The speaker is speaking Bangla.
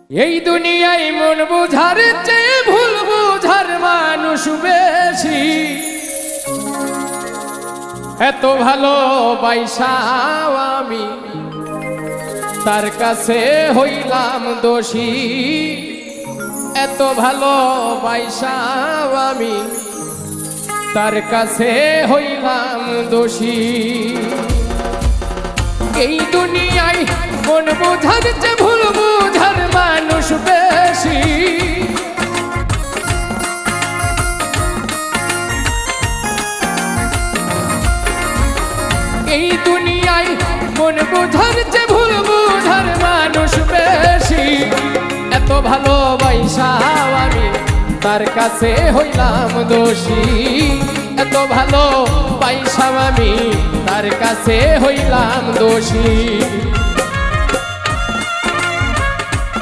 এই দুনিয়ায় মন বুঝার চেয়ে ভুল বুঝার মানুষ বেশি। এত ভালোবাসাও আমি তার কাছে হইলাম দোষী। এত ভালোবাসাও আমি তার কাছে হইলাম দোষী। এই দুনিয়ায় মন বুঝার চেয়ে ভুল বুঝার মানুষ বেশি। এই দুনিয়ায় মন বুঝার চেয়ে ভুল বুঝার মানুষ বেশি। এত ভালোবাসাও আমি তার কাছে হইলাম দোষী। এত ভালোবাসাও আমি তার কাছে হইলাম দোষী।